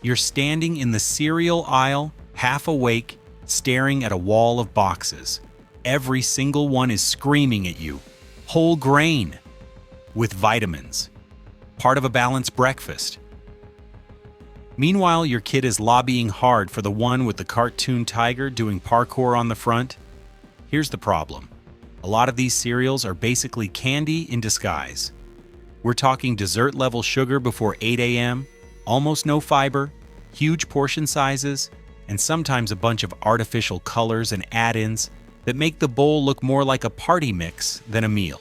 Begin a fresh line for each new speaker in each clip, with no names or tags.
You're standing in the cereal aisle, half awake, staring at a wall of boxes. Every single one is screaming at you. Whole grain, with vitamins. Part of a balanced breakfast. Meanwhile, your kid is lobbying hard for the one with the cartoon tiger doing parkour on the front. Here's the problem. A lot of these cereals are basically candy in disguise. We're talking dessert-level sugar before 8 a.m., almost no fiber, huge portion sizes, and sometimes a bunch of artificial colors and add-ins that make the bowl look more like a party mix than a meal.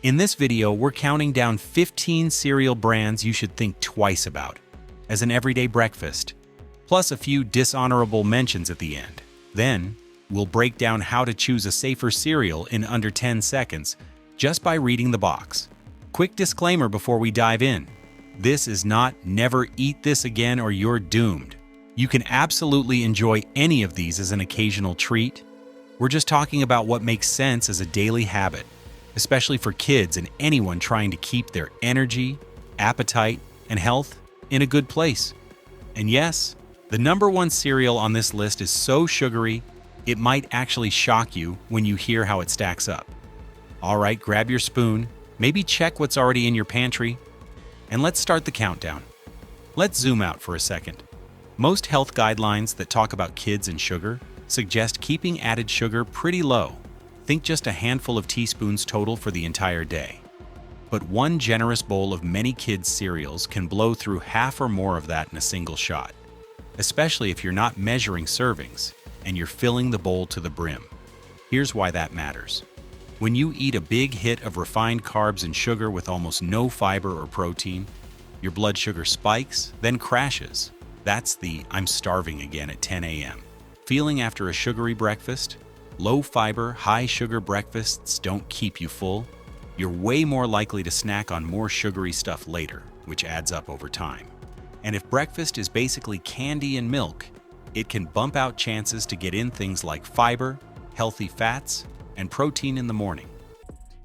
In this video, we're counting down 15 cereal brands you should think twice about as an everyday breakfast, plus a few dishonorable mentions at the end. Then, we'll break down how to choose a safer cereal in under 10 seconds just by reading the box. Quick disclaimer before we dive in. This is not never eat this again or you're doomed. You can absolutely enjoy any of these as an occasional treat. We're just talking about what makes sense as a daily habit, especially for kids and anyone trying to keep their energy, appetite, and health in a good place. And yes, the number one cereal on this list is so sugary, it might actually shock you when you hear how it stacks up. All right, grab your spoon, maybe check what's already in your pantry, and let's start the countdown. Let's zoom out for a second. Most health guidelines that talk about kids and sugar suggest keeping added sugar pretty low. Think just a handful of teaspoons total for the entire day. But one generous bowl of many kids' cereals can blow through half or more of that in a single shot, especially if you're not measuring servings and you're filling the bowl to the brim. Here's why that matters. When you eat a big hit of refined carbs and sugar with almost no fiber or protein, your blood sugar spikes, then crashes. That's the "I'm starving again at 10 a.m." feeling after a sugary breakfast. Low-fiber, high-sugar breakfasts don't keep you full. You're way more likely to snack on more sugary stuff later, which adds up over time. And if breakfast is basically candy and milk, it can bump out chances to get in things like fiber, healthy fats, and protein in the morning.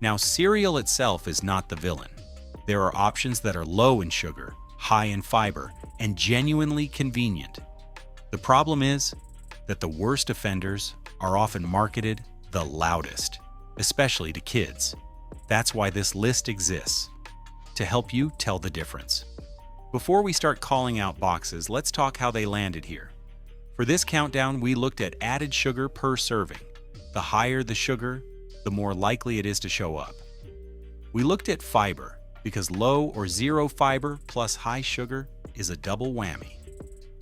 Now, cereal itself is not the villain. There are options that are low in sugar, high in fiber, and genuinely convenient. The problem is that the worst offenders are often marketed the loudest, especially to kids. That's why this list exists, to help you tell the difference. Before we start calling out boxes, let's talk how they landed here. For this countdown, we looked at added sugar per serving. The higher the sugar, the more likely it is to show up. We looked at fiber, because low or zero fiber plus high sugar is a double whammy.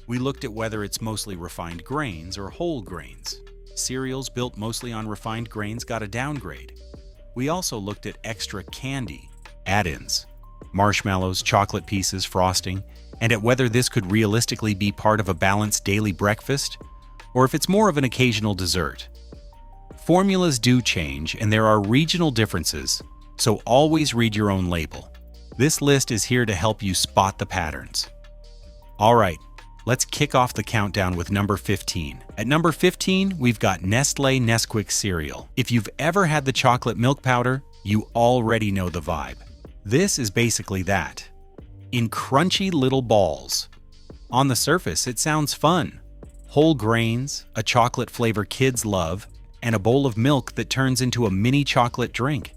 We looked at whether it's mostly refined grains or whole grains. Cereals built mostly on refined grains got a downgrade. We also looked at extra candy, add-ins, marshmallows, chocolate pieces, frosting, and at whether this could realistically be part of a balanced daily breakfast, or if it's more of an occasional dessert. Formulas do change, and there are regional differences, so always read your own label. This list is here to help you spot the patterns. All right, let's kick off the countdown with number 15. At number 15, we've got Nestlé Nesquik cereal. If you've ever had the chocolate milk powder, you already know the vibe. This is basically that, in crunchy little balls. On the surface, it sounds fun. Whole grains, a chocolate flavor kids love, and a bowl of milk that turns into a mini chocolate drink.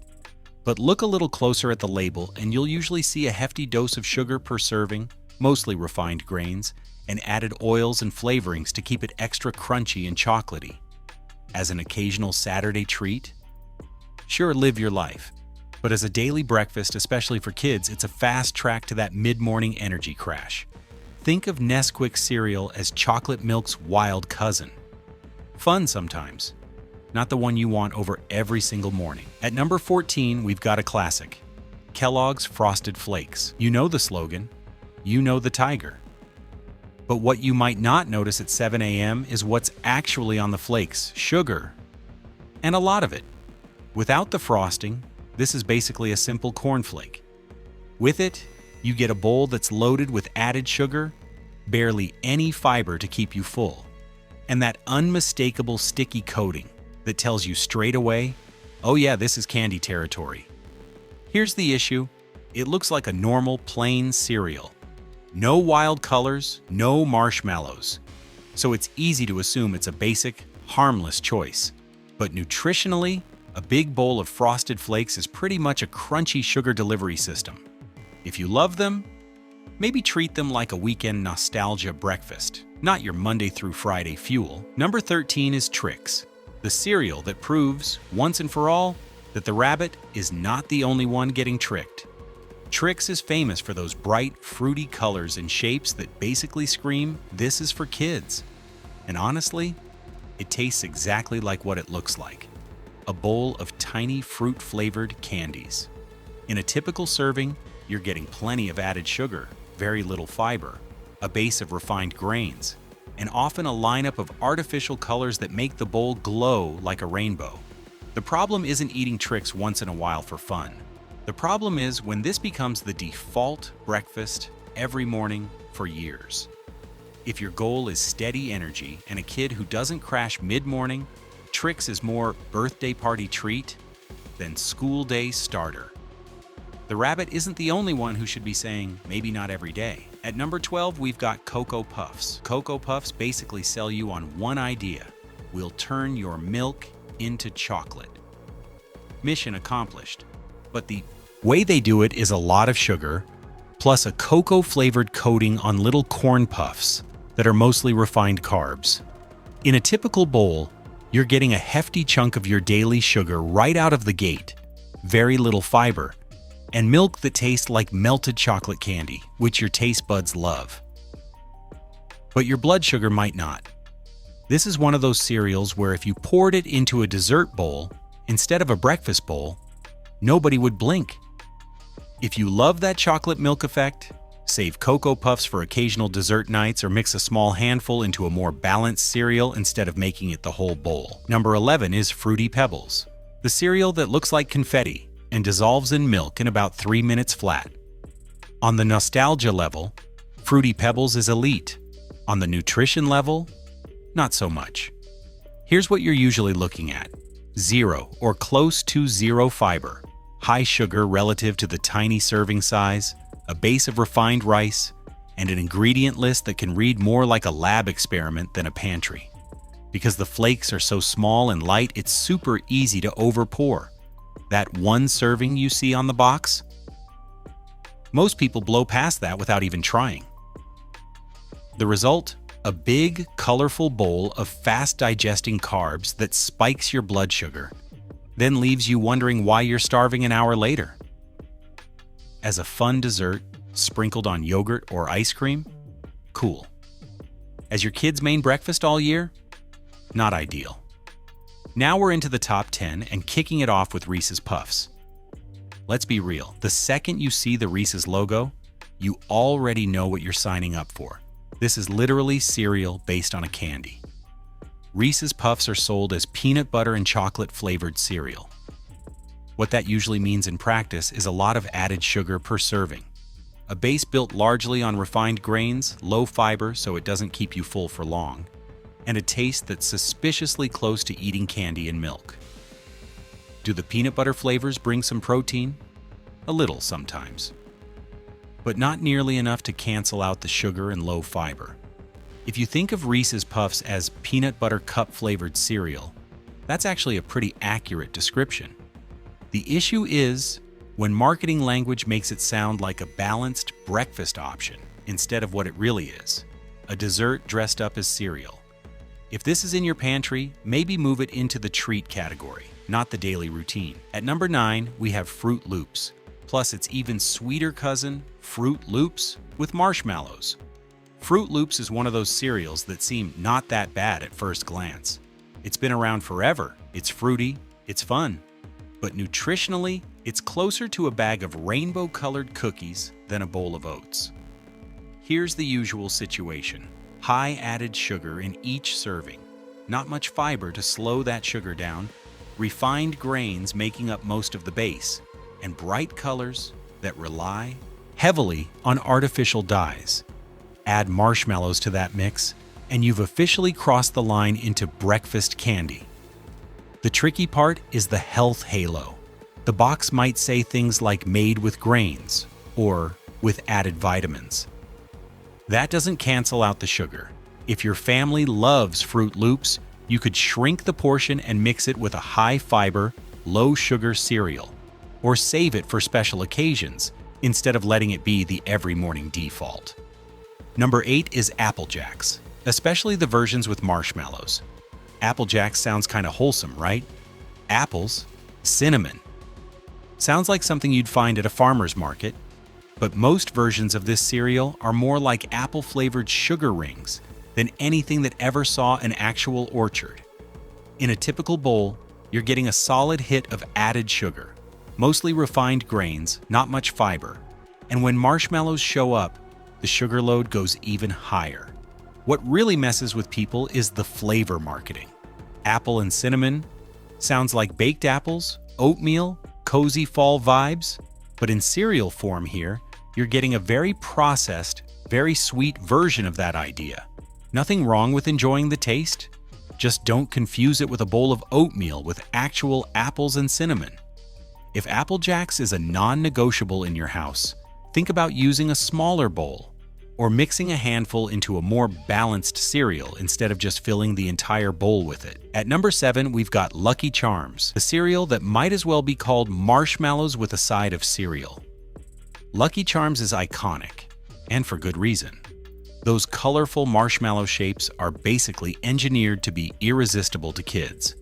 But look a little closer at the label and you'll usually see a hefty dose of sugar per serving, mostly refined grains, and added oils and flavorings to keep it extra crunchy and chocolatey. As an occasional Saturday treat? Sure, live your life. But as a daily breakfast, especially for kids, it's a fast track to that mid-morning energy crash. Think of Nesquik cereal as chocolate milk's wild cousin. Fun sometimes, not the one you want over every single morning. At number 14, we've got a classic. Kellogg's Frosted Flakes. You know the slogan. You know the tiger. But what you might not notice at 7 a.m. is what's actually on the flakes: sugar. And a lot of it. Without the frosting, this is basically a simple cornflake. With it, you get a bowl that's loaded with added sugar, barely any fiber to keep you full, and that unmistakable sticky coating that tells you straight away, oh yeah, this is candy territory. Here's the issue. It looks like a normal, plain cereal. No wild colors, no marshmallows. So it's easy to assume it's a basic, harmless choice. But nutritionally, a big bowl of Frosted Flakes is pretty much a crunchy sugar delivery system. If you love them, maybe treat them like a weekend nostalgia breakfast, not your Monday through Friday fuel. Number 13 is Trix, the cereal that proves, once and for all, that the rabbit is not the only one getting tricked. Trix is famous for those bright, fruity colors and shapes that basically scream, "This is for kids." And honestly, it tastes exactly like what it looks like. A bowl of tiny fruit-flavored candies. In a typical serving, you're getting plenty of added sugar, very little fiber, a base of refined grains, and often a lineup of artificial colors that make the bowl glow like a rainbow. The problem isn't eating Trix once in a while for fun. The problem is when this becomes the default breakfast every morning for years. If your goal is steady energy and a kid who doesn't crash mid-morning, Trix is more birthday party treat than school day starter. The rabbit isn't the only one who should be saying, maybe not every day. At number 12, we've got Cocoa Puffs. Cocoa Puffs basically sell you on one idea. We'll turn your milk into chocolate. Mission accomplished. But the way they do it is a lot of sugar, plus a cocoa-flavored coating on little corn puffs that are mostly refined carbs. In a typical bowl, you're getting a hefty chunk of your daily sugar right out of the gate, very little fiber, and milk that tastes like melted chocolate candy, which your taste buds love. But your blood sugar might not. This is one of those cereals where if you poured it into a dessert bowl instead of a breakfast bowl, nobody would blink. If you love that chocolate milk effect, save Cocoa Puffs for occasional dessert nights or mix a small handful into a more balanced cereal instead of making it the whole bowl. Number 11 is Fruity Pebbles, the cereal that looks like confetti and dissolves in milk in about 3 minutes flat. On the nostalgia level, Fruity Pebbles is elite. On the nutrition level, not so much. Here's what you're usually looking at. 0 or close to 0 fiber, high sugar relative to the tiny serving size, a base of refined rice, and an ingredient list that can read more like a lab experiment than a pantry. Because the flakes are so small and light, it's super easy to overpour. That one serving you see on the box? Most people blow past that without even trying. The result? A big, colorful bowl of fast-digesting carbs that spikes your blood sugar, then leaves you wondering why you're starving an hour later. As a fun dessert, sprinkled on yogurt or ice cream? Cool. As your kid's main breakfast all year? Not ideal. Now we're into the top 10 and kicking it off with Reese's Puffs. Let's be real, the second you see the Reese's logo, you already know what you're signing up for. This is literally cereal based on a candy. Reese's Puffs are sold as peanut butter and chocolate flavored cereal. What that usually means in practice is a lot of added sugar per serving. A base built largely on refined grains, low fiber so it doesn't keep you full for long, and a taste that's suspiciously close to eating candy and milk. Do the peanut butter flavors bring some protein? A little sometimes, but not nearly enough to cancel out the sugar and low fiber. If you think of Reese's Puffs as peanut butter cup flavored cereal, that's actually a pretty accurate description. The issue is when marketing language makes it sound like a balanced breakfast option instead of what it really is, a dessert dressed up as cereal. If this is in your pantry, maybe move it into the treat category, not the daily routine. At number 9, we have Froot Loops, plus its even sweeter cousin, Froot Loops with marshmallows. Froot Loops is one of those cereals that seem not that bad at first glance. It's been around forever, it's fruity, it's fun. But nutritionally, it's closer to a bag of rainbow-colored cookies than a bowl of oats. Here's the usual situation. High added sugar in each serving, not much fiber to slow that sugar down, refined grains making up most of the base, and bright colors that rely heavily on artificial dyes. Add marshmallows to that mix, and you've officially crossed the line into breakfast candy. The tricky part is the health halo. The box might say things like made with grains or with added vitamins. That doesn't cancel out the sugar. If your family loves Fruit Loops, you could shrink the portion and mix it with a high-fiber, low-sugar cereal, or save it for special occasions instead of letting it be the every morning default. Number 8 is Apple Jacks, especially the versions with marshmallows. Apple Jacks sounds kind of wholesome, right? Apples, cinnamon. Sounds like something you'd find at a farmer's market, but most versions of this cereal are more like apple-flavored sugar rings than anything that ever saw an actual orchard. In a typical bowl, you're getting a solid hit of added sugar, mostly refined grains, not much fiber, and when marshmallows show up, the sugar load goes even higher. What really messes with people is the flavor marketing. Apple and cinnamon sounds like baked apples, oatmeal, cozy fall vibes, but in cereal form here, you're getting a very processed, very sweet version of that idea. Nothing wrong with enjoying the taste, just don't confuse it with a bowl of oatmeal with actual apples and cinnamon. If Apple Jacks is a non-negotiable in your house, think about using a smaller bowl or mixing a handful into a more balanced cereal instead of just filling the entire bowl with it. At number 7, we've got Lucky Charms, a cereal that might as well be called marshmallows with a side of cereal. Lucky Charms is iconic, and for good reason. Those colorful marshmallow shapes are basically engineered to be irresistible to kids.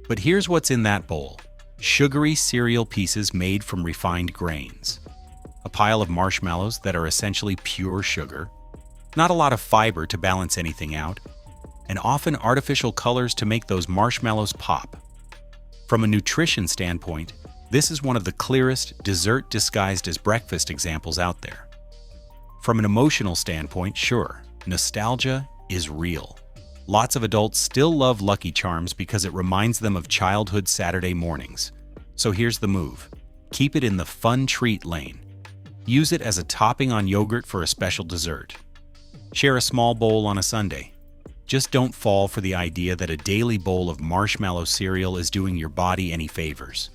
But here's what's in that bowl: sugary cereal pieces made from refined grains, a pile of marshmallows that are essentially pure sugar, not a lot of fiber to balance anything out, and often artificial colors to make those marshmallows pop. From a nutrition standpoint, this is one of the clearest dessert disguised as breakfast examples out there. From an emotional standpoint, sure, nostalgia is real. Lots of adults still love Lucky Charms because it reminds them of childhood Saturday mornings. So here's the move: keep it in the fun treat lane. Use it as a topping on yogurt for a special dessert. Share a small bowl on a Sunday. Just don't fall for the idea that a daily bowl of marshmallow cereal is doing your body any favors.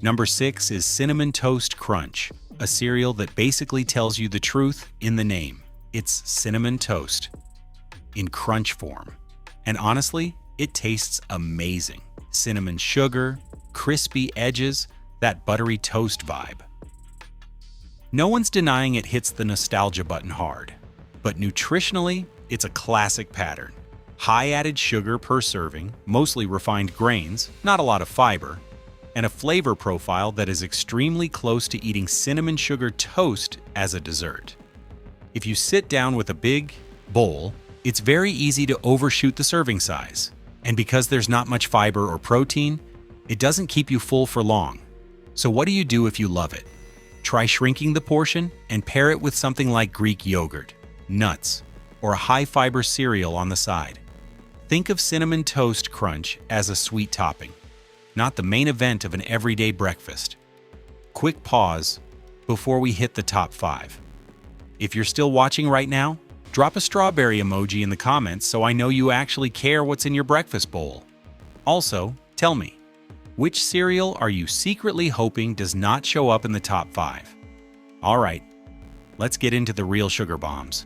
Number 6 is Cinnamon Toast Crunch, a cereal that basically tells you the truth in the name. It's cinnamon toast in crunch form. And honestly, it tastes amazing. Cinnamon sugar, crispy edges, that buttery toast vibe. No one's denying it hits the nostalgia button hard, but nutritionally, it's a classic pattern. High added sugar per serving, mostly refined grains, not a lot of fiber, and a flavor profile that is extremely close to eating cinnamon sugar toast as a dessert. If you sit down with a big bowl, it's very easy to overshoot the serving size. And because there's not much fiber or protein, it doesn't keep you full for long. So what do you do if you love it? Try shrinking the portion and pair it with something like Greek yogurt, nuts, or a high-fiber cereal on the side. Think of Cinnamon Toast Crunch as a sweet topping, not the main event of an everyday breakfast. Quick pause before we hit the top 5. If you're still watching right now, drop a strawberry emoji in the comments so I know you actually care what's in your breakfast bowl. Also, tell me, which cereal are you secretly hoping does not show up in the top 5? Alright, let's get into the real sugar bombs.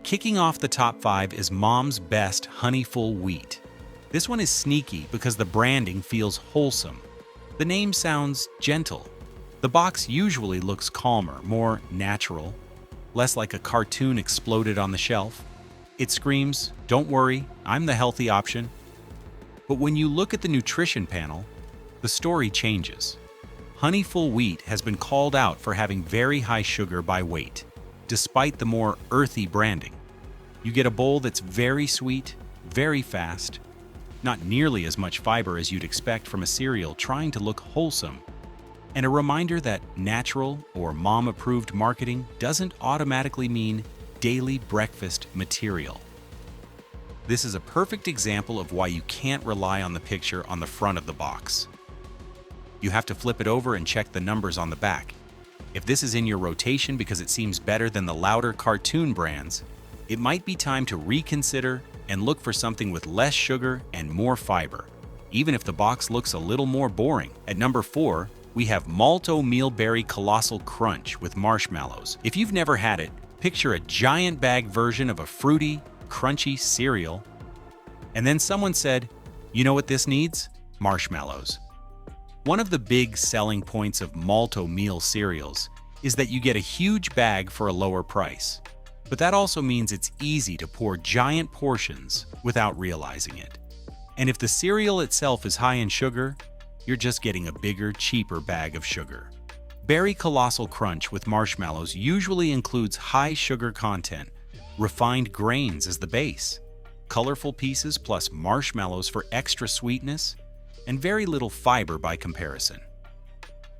Kicking off the top 5 is Mom's Best Honeyful Wheat. This one is sneaky because the branding feels wholesome. The name sounds gentle. The box usually looks calmer, more natural, less like a cartoon exploded on the shelf. It screams, "Don't worry, I'm the healthy option." But when you look at the nutrition panel, the story changes. Honeyful Wheat has been called out for having very high sugar by weight, despite the more earthy branding. You get a bowl that's very sweet, very fast, not nearly as much fiber as you'd expect from a cereal trying to look wholesome, and a reminder that natural or mom-approved marketing doesn't automatically mean daily breakfast material. This is a perfect example of why you can't rely on the picture on the front of the box. You have to flip it over and check the numbers on the back. If this is in your rotation because it seems better than the louder cartoon brands, it might be time to reconsider and look for something with less sugar and more fiber, even if the box looks a little more boring. At number 4, we have Malt-O-Meal Berry Colossal Crunch with marshmallows. If you've never had it, Picture a giant bag version of a fruity, crunchy cereal. And then someone said, you know what this needs? Marshmallows. One of the big selling points of Malt-O-Meal cereals is that you get a huge bag for a lower price. But that also means it's easy to pour giant portions without realizing it. And if the cereal itself is high in sugar, you're just getting a bigger, cheaper bag of sugar. Berry Colossal Crunch with marshmallows usually includes high sugar content, refined grains as the base, colorful pieces plus marshmallows for extra sweetness, and very little fiber by comparison.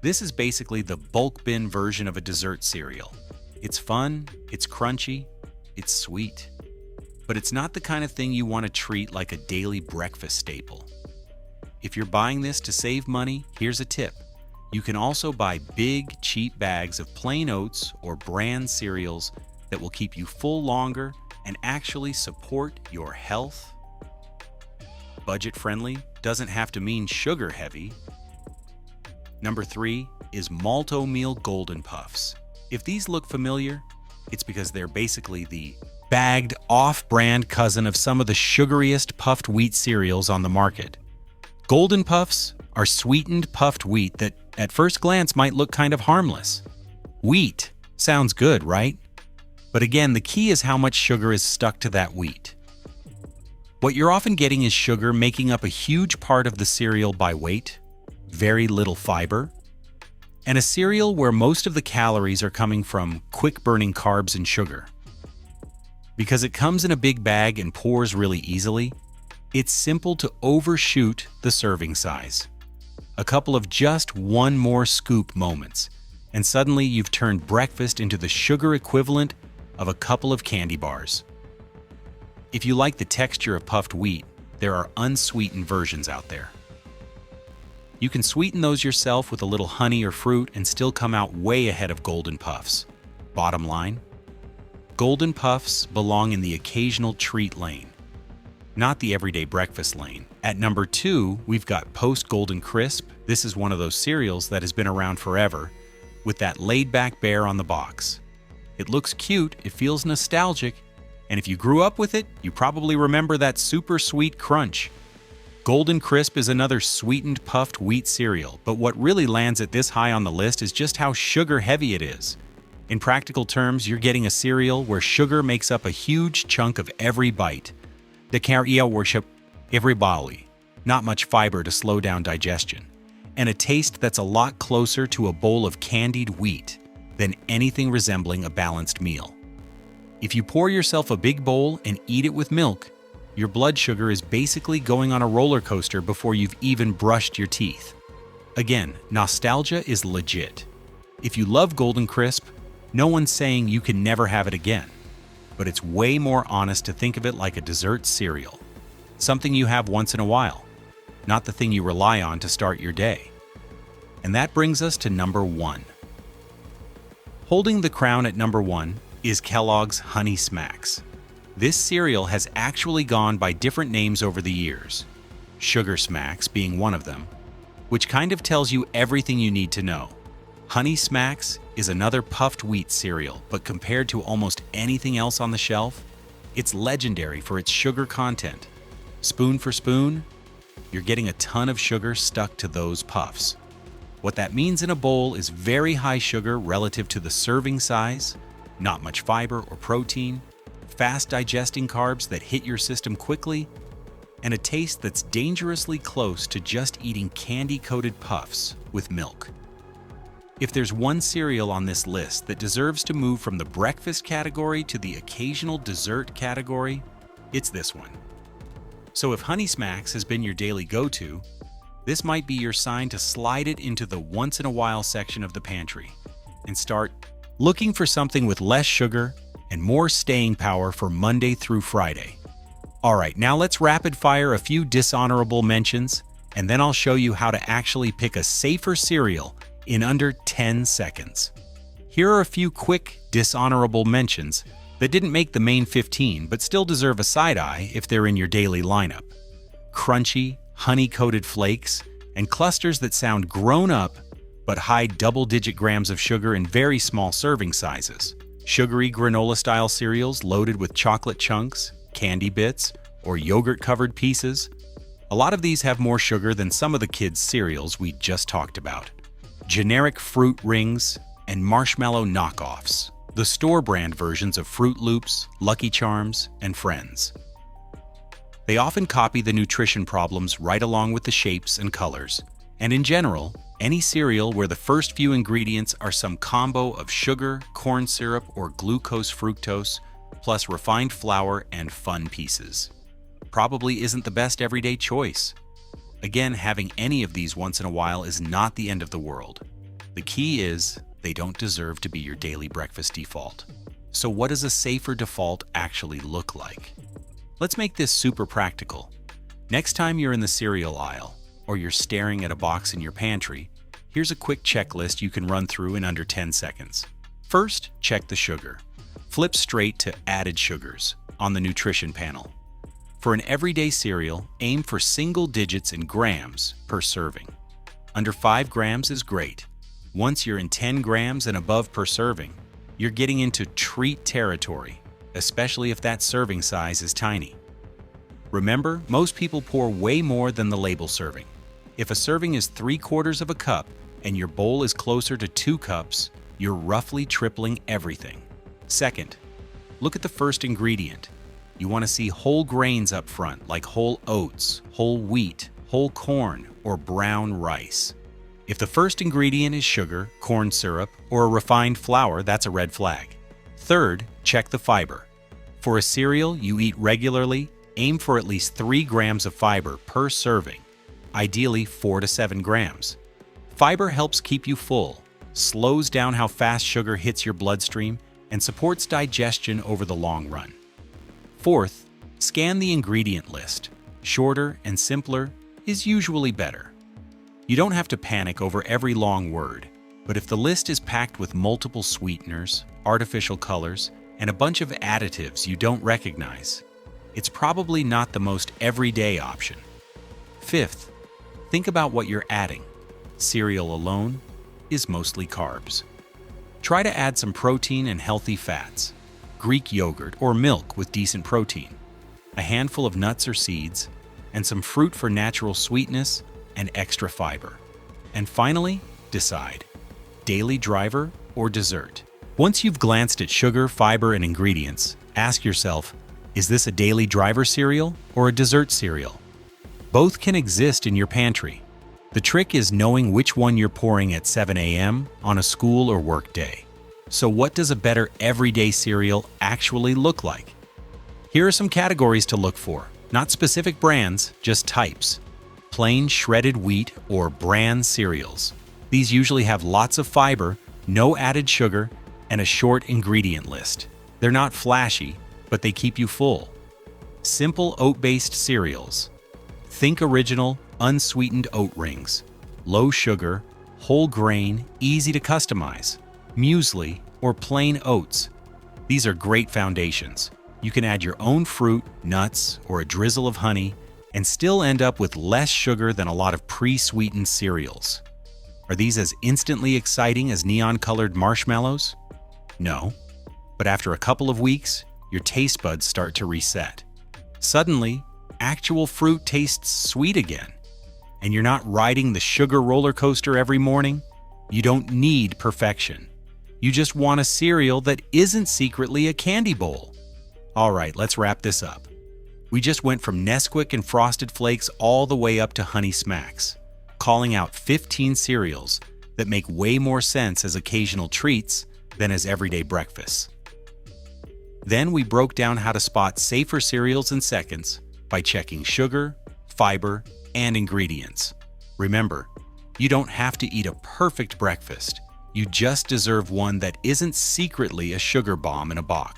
This is basically the bulk bin version of a dessert cereal. It's fun, it's crunchy, it's sweet. But it's not the kind of thing you want to treat like a daily breakfast staple. If you're buying this to save money, here's a tip. You can also buy big, cheap bags of plain oats or bran cereals that will keep you full longer and actually support your health. Budget-friendly doesn't have to mean sugar-heavy. Number 3 is Malt-O-Meal Golden Puffs. If these look familiar, it's because they're basically the bagged, off-brand cousin of some of the sugariest puffed wheat cereals on the market. Golden Puffs are sweetened puffed wheat that, at first glance, might look kind of harmless. Wheat sounds good, right? But again, the key is how much sugar is stuck to that wheat. What you're often getting is sugar making up a huge part of the cereal by weight, very little fiber, and a cereal where most of the calories are coming from quick-burning carbs and sugar. Because it comes in a big bag and pours really easily, it's simple to overshoot the serving size. A couple of just one more scoop moments, and suddenly you've turned breakfast into the sugar equivalent of a couple of candy bars. If you like the texture of puffed wheat, there are unsweetened versions out there. You can sweeten those yourself with a little honey or fruit and still come out way ahead of Golden Puffs. Bottom line, Golden Puffs belong in the occasional treat lane, not the everyday breakfast lane. At number 2, we've got Post Golden Crisp. This is one of those cereals that has been around forever, with that laid-back bear on the box. It looks cute, it feels nostalgic, and if you grew up with it, you probably remember that super sweet crunch. Golden Crisp is another sweetened puffed wheat cereal, but what really lands it this high on the list is just how sugar-heavy it is. In practical terms, you're getting a cereal where sugar makes up a huge chunk of every bite. The carrier worship every bali, not much fiber to slow down digestion, and a taste that's a lot closer to a bowl of candied wheat than anything resembling a balanced meal. If you pour yourself a big bowl and eat it with milk, your blood sugar is basically going on a roller coaster before you've even brushed your teeth. Again, nostalgia is legit. If you love Golden Crisp, no one's saying you can never have it again. But it's way more honest to think of it like a dessert cereal. Something you have once in a while, not the thing you rely on to start your day. And that brings us to number 1. Holding the crown at number 1 is Kellogg's Honey Smacks. This cereal has actually gone by different names over the years, Sugar Smacks being one of them, which kind of tells you everything you need to know. Honey Smacks is another puffed wheat cereal, but compared to almost anything else on the shelf, it's legendary for its sugar content. Spoon for spoon, you're getting a ton of sugar stuck to those puffs. What that means in a bowl is very high sugar relative to the serving size, not much fiber or protein, fast digesting carbs that hit your system quickly, and a taste that's dangerously close to just eating candy-coated puffs with milk. If there's one cereal on this list that deserves to move from the breakfast category to the occasional dessert category, it's this one. So if Honey Smacks has been your daily go-to, this might be your sign to slide it into the once-in-a-while section of the pantry and start looking for something with less sugar and more staying power for Monday through Friday. All right, now let's rapid-fire a few dishonorable mentions, and then I'll show you how to actually pick a safer cereal in under 10 seconds. Here are a few quick dishonorable mentions that didn't make the main 15 but still deserve a side-eye if they're in your daily lineup. Crunchy, honey-coated flakes, and clusters that sound grown up but hide double-digit grams of sugar in very small serving sizes. Sugary granola-style cereals loaded with chocolate chunks, candy bits, or yogurt-covered pieces. A lot of these have more sugar than some of the kids' cereals we just talked about. Generic fruit rings and marshmallow knockoffs, the store-brand versions of Fruit Loops, Lucky Charms, and Friends. They often copy the nutrition problems right along with the shapes and colors. And in general, any cereal where the first few ingredients are some combo of sugar, corn syrup, or glucose-fructose, plus refined flour and fun pieces, probably isn't the best everyday choice. Again, having any of these once in a while is not the end of the world. The key is they don't deserve to be your daily breakfast default. So what does a safer default actually look like? Let's make this super practical. Next time you're in the cereal aisle, or you're staring at a box in your pantry, here's a quick checklist you can run through in under 10 seconds. First, check the sugar. Flip straight to Added Sugars on the nutrition panel. For an everyday cereal, aim for single digits in grams per serving. Under 5 grams is great. Once you're in 10 grams and above per serving, you're getting into treat territory, especially if that serving size is tiny. Remember, most people pour way more than the label serving. If a serving is 3/4 of a cup and your bowl is closer to 2 cups, you're roughly tripling everything. Second, look at the first ingredient. You want to see whole grains up front, like whole oats, whole wheat, whole corn, or brown rice. If the first ingredient is sugar, corn syrup, or a refined flour, that's a red flag. Third, check the fiber. For a cereal you eat regularly, aim for at least 3 grams of fiber per serving, ideally 4 to 7 grams. Fiber helps keep you full, slows down how fast sugar hits your bloodstream, and supports digestion over the long run. Fourth, scan the ingredient list. Shorter and simpler is usually better. You don't have to panic over every long word, but if the list is packed with multiple sweeteners, artificial colors, and a bunch of additives you don't recognize, it's probably not the most everyday option. Fifth, think about what you're adding. Cereal alone is mostly carbs. Try to add some protein and healthy fats. Greek yogurt or milk with decent protein, a handful of nuts or seeds, and some fruit for natural sweetness and extra fiber. And finally, decide: daily driver or dessert. Once you've glanced at sugar, fiber, and ingredients, ask yourself, is this a daily driver cereal or a dessert cereal? Both can exist in your pantry. The trick is knowing which one you're pouring at 7 a.m. on a school or work day. So what does a better everyday cereal actually look like? Here are some categories to look for. Not specific brands, just types. Plain shredded wheat or bran cereals. These usually have lots of fiber, no added sugar, and a short ingredient list. They're not flashy, but they keep you full. Simple oat-based cereals. Think original, unsweetened oat rings. Low sugar, whole grain, easy to customize. Muesli, or plain oats. These are great foundations. You can add your own fruit, nuts, or a drizzle of honey, and still end up with less sugar than a lot of pre-sweetened cereals. Are these as instantly exciting as neon-colored marshmallows? No. But after a couple of weeks, your taste buds start to reset. Suddenly, actual fruit tastes sweet again. And you're not riding the sugar roller coaster every morning. You don't need perfection. You just want a cereal that isn't secretly a candy bowl. All right, let's wrap this up. We just went from Nesquik and Frosted Flakes all the way up to Honey Smacks, calling out 15 cereals that make way more sense as occasional treats than as everyday breakfasts. Then we broke down how to spot safer cereals in seconds by checking sugar, fiber, and ingredients. Remember, you don't have to eat a perfect breakfast. You just deserve one that isn't secretly a sugar bomb in a box.